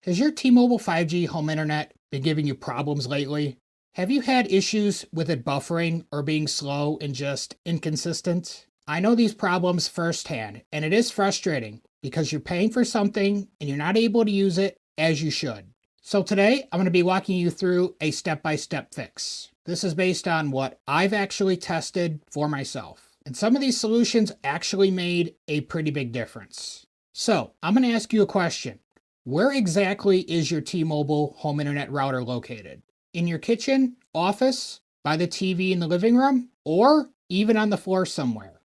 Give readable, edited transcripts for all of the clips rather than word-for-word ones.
Has your T-Mobile 5G home internet been giving you problems lately? Have you had issues with it buffering or being slow and just inconsistent? I know these problems firsthand, and it is frustrating because you're paying for something and you're not able to use it as you should. So today, I'm going to be walking you through a step-by-step fix. This is based on what I've actually tested for myself. And some of these solutions actually made a pretty big difference. So I'm going to ask you a question. Where exactly is your T-Mobile home internet router located? In your kitchen, office, by the TV in the living room, or even on the floor somewhere?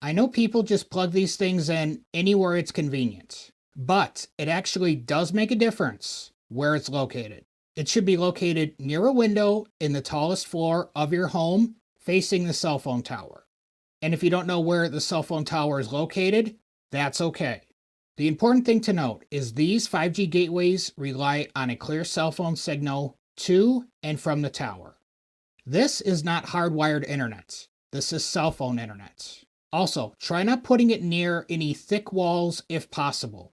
I know people just plug these things in anywhere it's convenient, but it actually does make a difference where it's located. It should be located near a window in the tallest floor of your home, facing the cell phone tower. And if you don't know where the cell phone tower is located, that's okay. The important thing to note is these 5G gateways rely on a clear cell phone signal to and from the tower. This is not hardwired internet. This is cell phone internet. Also, try not putting it near any thick walls if possible.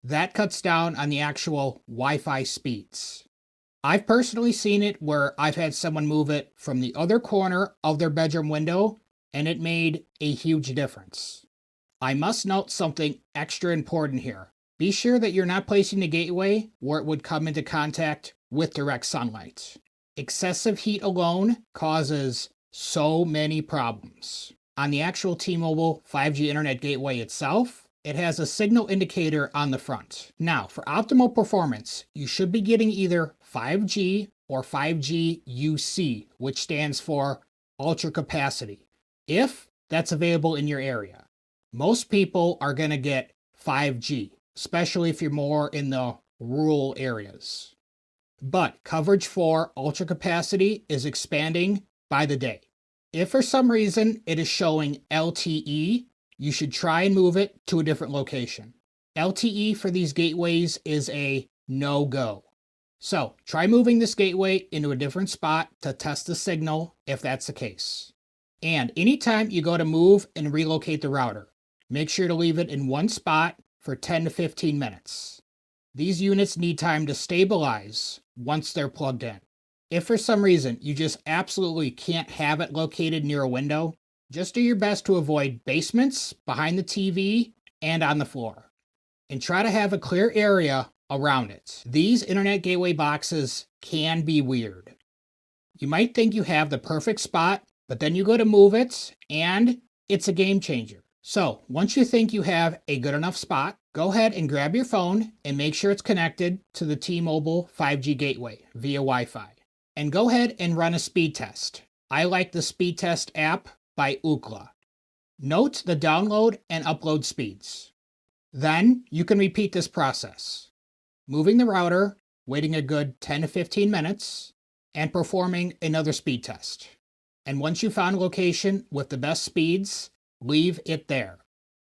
That cuts down on the actual Wi-Fi speeds. I've personally seen it where I've had someone move it from the other corner of their bedroom window, and it made a huge difference. I must note something extra important here. Be sure that you're not placing the gateway where it would come into contact with direct sunlight. Excessive heat alone causes so many problems. On the actual T-Mobile 5G internet gateway itself, it has a signal indicator on the front. Now, for optimal performance, you should be getting either 5G or 5G UC, which stands for ultra capacity, if that's available in your area. Most people are going to get 5G, especially if you're more in the rural areas. But coverage for ultra capacity is expanding by the day. If for some reason it is showing LTE, you should try and move it to a different location. LTE for these gateways is a no-go. So try moving this gateway into a different spot to test the signal if that's the case. And anytime you go to move and relocate the router, make sure to leave it in one spot for 10 to 15 minutes. These units need time to stabilize once they're plugged in. If for some reason you just absolutely can't have it located near a window, just do your best to avoid basements, behind the TV, and on the floor. And try to have a clear area around it. These internet gateway boxes can be weird. You might think you have the perfect spot, but then you go to move it, and it's a game changer. So, once you think you have a good enough spot, go ahead and grab your phone and make sure it's connected to the T-Mobile 5G gateway via Wi-Fi. And go ahead and run a speed test. I like the speed test app by Ookla. Note the download and upload speeds. Then, you can repeat this process. Moving the router, waiting a good 10 to 15 minutes, and performing another speed test. And once you found a location with the best speeds, leave it there.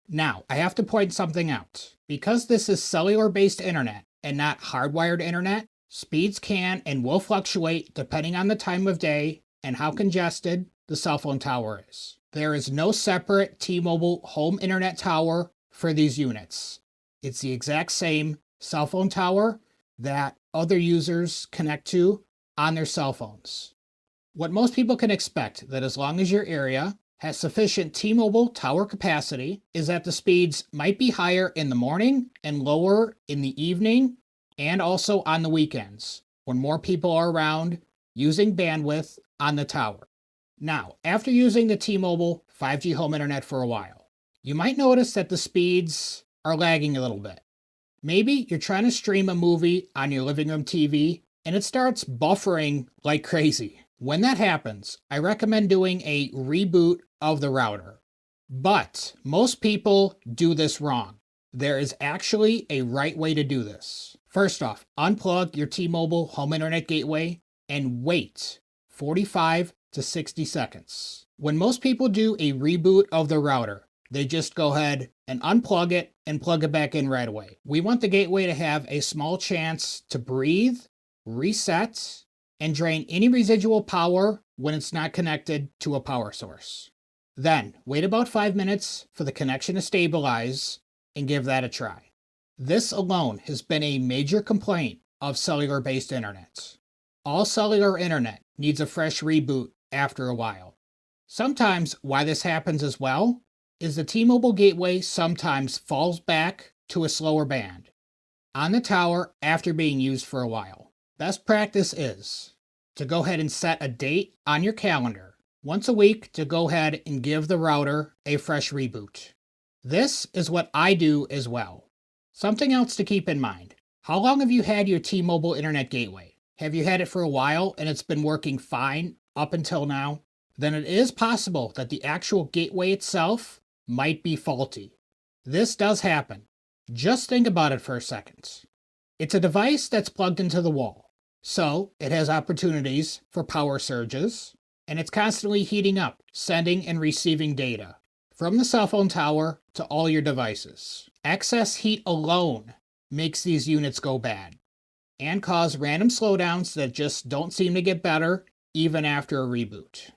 Now, I have to point something out. Because this is cellular-based internet and not hardwired internet, speeds can and will fluctuate depending on the time of day and how congested the cell phone tower is. There is no separate T-Mobile home internet tower for these units. It's the exact same cell phone tower that other users connect to on their cell phones. What most people can expect that as long as your area has sufficient T-Mobile tower capacity is that the speeds might be higher in the morning and lower in the evening and also on the weekends when more people are around using bandwidth on the tower. Now, after using the T-Mobile 5G home internet for a while, you might notice that the speeds are lagging a little bit. Maybe you're trying to stream a movie on your living room TV and it starts buffering like crazy. When that happens, I recommend doing a reboot of the router. But most people do this wrong. There is actually a right way to do this. First off, unplug your T-Mobile home internet gateway and wait 45 to 60 seconds. When most people do a reboot of the router, they just go ahead and unplug it and plug it back in right away. We want the gateway to have a small chance to breathe, reset, and drain any residual power when it's not connected to a power source. Then, wait about 5 minutes for the connection to stabilize and give that a try. This alone has been a major complaint of cellular-based internet. All cellular internet needs a fresh reboot after a while. Sometimes why this happens as well is the T-Mobile gateway sometimes falls back to a slower band on the tower after being used for a while. Best practice is to go ahead and set a date on your calendar once a week to go ahead and give the router a fresh reboot. This is what I do as well. Something else to keep in mind. How long have you had your T-Mobile internet gateway? Have you had it for a while and it's been working fine up until now? Then it is possible that the actual gateway itself might be faulty. This does happen. Just think about it for a second. It's a device that's plugged into the wall, so it has opportunities for power surges, and it's constantly heating up, sending and receiving data from the cell phone tower to all your devices. Excess heat alone makes these units go bad and cause random slowdowns that just don't seem to get better even after a reboot.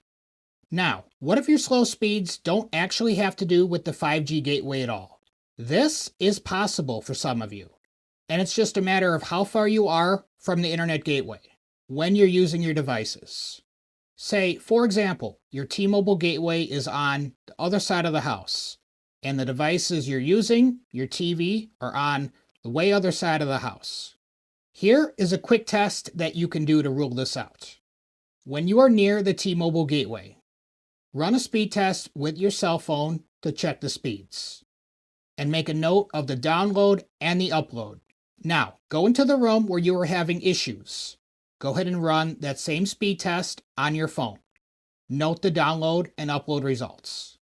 Now, what if your slow speeds don't actually have to do with the 5G gateway at all? This is possible for some of you, and it's just a matter of how far you are from the internet gateway when you're using your devices. Say, for example, your T-Mobile gateway is on the other side of the house, and the devices you're using, your TV, are on the way other side of the house. Here is a quick test that you can do to rule this out. When you are near the T-Mobile gateway, run a speed test with your cell phone to check the speeds, and make a note of the download and the upload. Now, go into the room where you are having issues. Go ahead and run that same speed test on your phone. Note the download and upload results.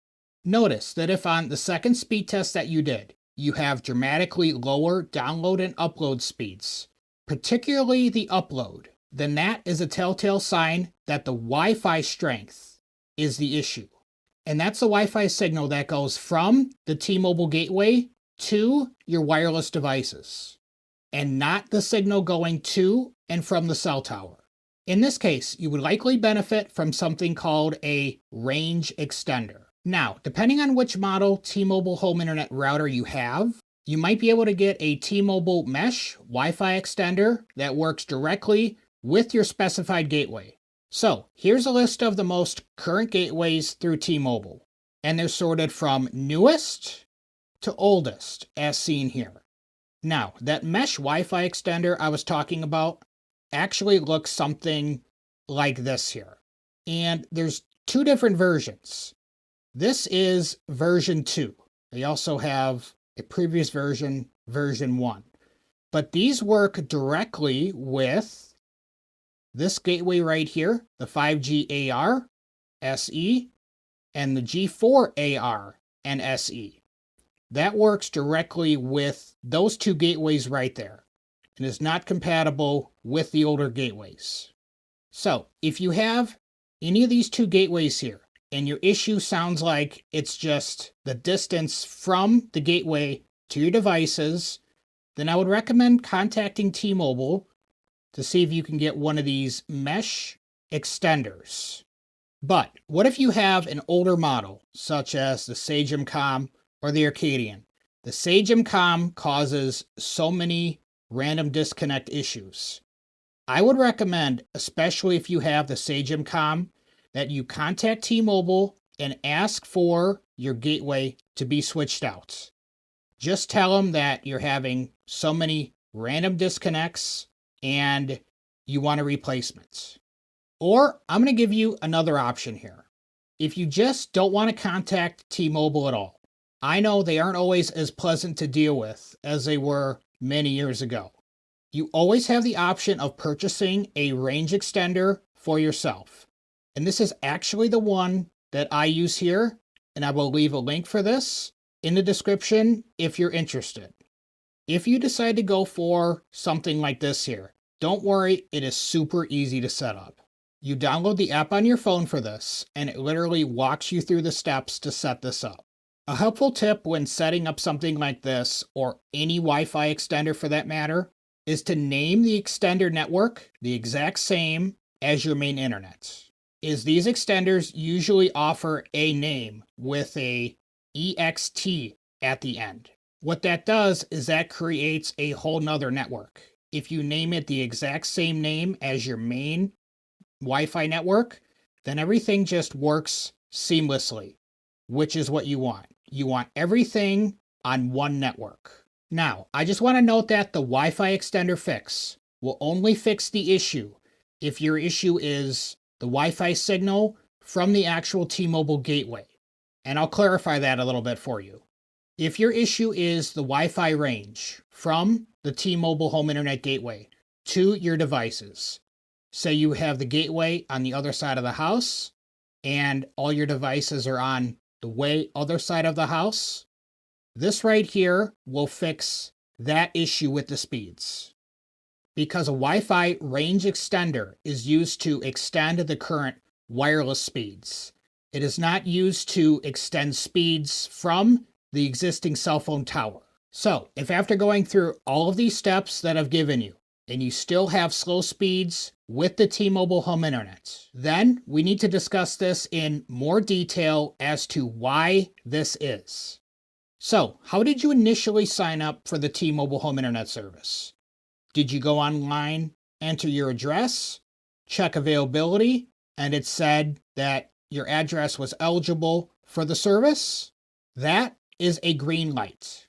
Notice that if on the second speed test that you did, you have dramatically lower download and upload speeds, particularly the upload, then that is a telltale sign that the Wi-Fi strength is the issue. And that's the Wi-Fi signal that goes from the T-Mobile gateway to your wireless devices, and not the signal going to and from the cell tower. In this case, you would likely benefit from something called a range extender. Now, depending on which model T-Mobile home internet router you have, you might be able to get a T-Mobile mesh Wi-Fi extender that works directly with your specified gateway. So here's a list of the most current gateways through T-Mobile, and they're sorted from newest to oldest as seen here. Now, that mesh Wi-Fi extender I was talking about actually looks something like this here. And there's two different versions. This is version 2. They also have a previous version, version 1. But these work directly with this gateway right here, the 5G AR, SE, and the G4 AR and SE. That works directly with those two gateways right there and is not compatible with the older gateways. So if you have any of these two gateways here and your issue sounds like it's just the distance from the gateway to your devices, then I would recommend contacting T-Mobile to see if you can get one of these mesh extenders. But what if you have an older model, such as the Sage-M-Com or the Arcadian? The Sage-M-Com causes so many random disconnect issues. I would recommend, especially if you have the Sage-M-Com, that you contact T-Mobile and ask for your gateway to be switched out. Just tell them that you're having so many random disconnects and you want a replacement. Or I'm going to give you another option here. If you just don't want to contact T-Mobile at all, I know they aren't always as pleasant to deal with as they were many years ago. You always have the option of purchasing a range extender for yourself. And this is actually the one that I use here, and I will leave a link for this in the description if you're interested. If you decide to go for something like this here, don't worry, it is super easy to set up. You download the app on your phone for this, and it literally walks you through the steps to set this up. A helpful tip when setting up something like this, or any Wi-Fi extender for that matter, is to name the extender network the exact same as your main internet. These extenders usually offer a name with a EXT at the end. What that does is that creates a whole nother network. If you name it the exact same name as your main Wi-Fi network, then everything just works seamlessly, which is what you want. You want everything on one network. Now, I just want to note that the Wi-Fi extender fix will only fix the issue if your issue is the Wi-Fi signal from the actual T-Mobile gateway. And I'll clarify that a little bit for you. If your issue is the Wi-Fi range from the T-Mobile home internet gateway to your devices, say you have the gateway on the other side of the house and all your devices are on the other side of the house, this right here will fix that issue with the speeds. Because a Wi-Fi range extender is used to extend the current wireless speeds. It is not used to extend speeds from the existing cell phone tower. So, if after going through all of these steps that I've given you, and you still have slow speeds with the T-Mobile home internet, then we need to discuss this in more detail as to why this is. So, how did you initially sign up for the T-Mobile home internet service? Did you go online, enter your address, check availability, and it said that your address was eligible for the service? That is a green light.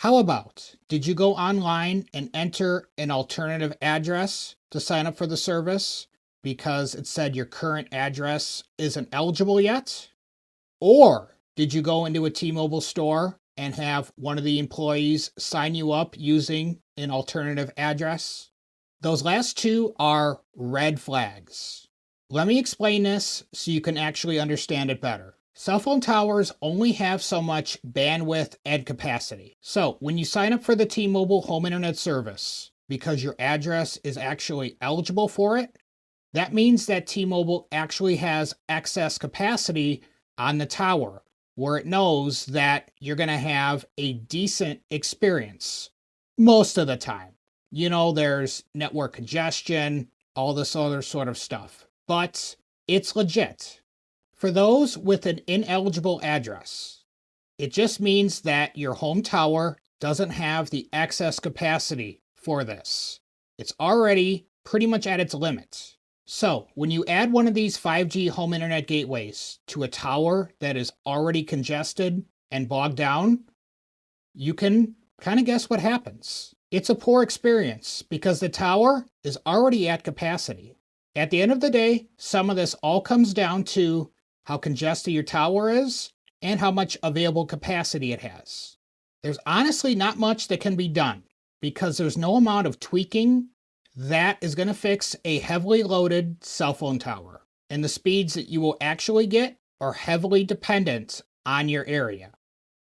How about, did you go online and enter an alternative address to sign up for the service because it said your current address isn't eligible yet? Or did you go into a T-Mobile store and have one of the employees sign you up using an alternative address? Those last two are red flags. Let me explain this so you can actually understand it better. Cell phone towers only have so much bandwidth and capacity. So when you sign up for the T-Mobile home internet service, because your address is actually eligible for it, that means that T-Mobile actually has excess capacity on the tower, where it knows that you're going to have a decent experience most of the time. You know, there's network congestion, all this other sort of stuff, but it's legit. For those with an ineligible address, it just means that your home tower doesn't have the excess capacity for this. It's already pretty much at its limit. So when you add one of these 5G home internet gateways to a tower that is already congested and bogged down, you can kind of guess what happens. It's a poor experience because the tower is already at capacity. At the end of the day, some of this all comes down to how congested your tower is and how much available capacity it has. There's honestly not much that can be done because there's no amount of tweaking that is going to fix a heavily loaded cell phone tower. And the speeds that you will actually get are heavily dependent on your area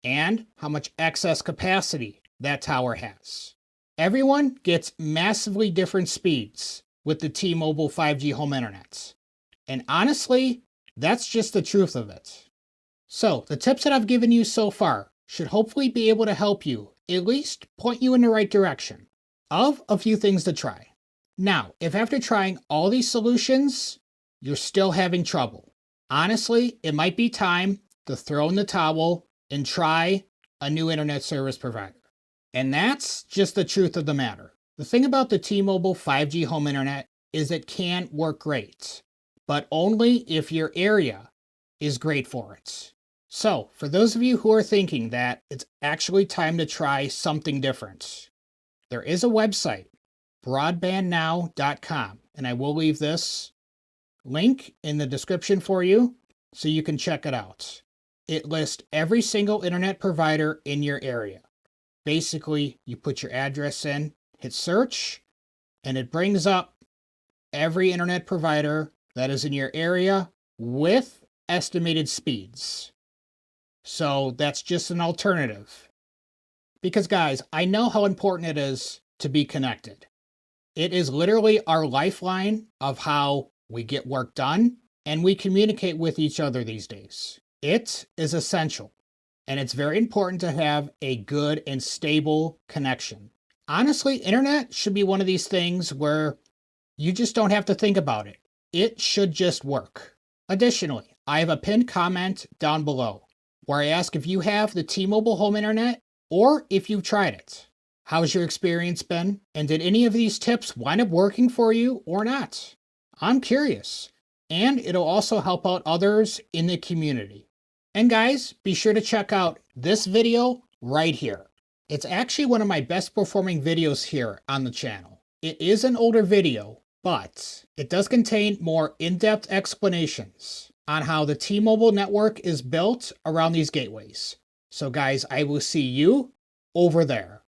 and how much excess capacity that tower has. Everyone gets massively different speeds with the T-Mobile 5G home internet. And honestly, that's just the truth of it. So, the tips that I've given you so far should hopefully be able to help you, at least point you in the right direction of a few things to try. Now, if after trying all these solutions, you're still having trouble, honestly, it might be time to throw in the towel and try a new internet service provider. And that's just the truth of the matter. The thing about the T-Mobile 5G home internet is it can work great, but only if your area is great for it. So, for those of you who are thinking that it's actually time to try something different, there is a website, broadbandnow.com, and I will leave this link in the description for you so you can check it out. It lists every single internet provider in your area. Basically, you put your address in, hit search, and it brings up every internet provider that is in your area with estimated speeds. So that's just an alternative. Because guys, I know how important it is to be connected. It is literally our lifeline of how we get work done and we communicate with each other these days. It is essential, and it's very important to have a good and stable connection. Honestly, internet should be one of these things where you just don't have to think about it. It should just work. Additionally, I have a pinned comment down below where I ask if you have the T-Mobile home internet or if you've tried it. How's your experience been? And did any of these tips wind up working for you or not? I'm curious. And it'll also help out others in the community. And guys, be sure to check out this video right here. It's actually one of my best performing videos here on the channel. It is an older video, but it does contain more in-depth explanations on how the T-Mobile network is built around these gateways. So guys, I will see you over there.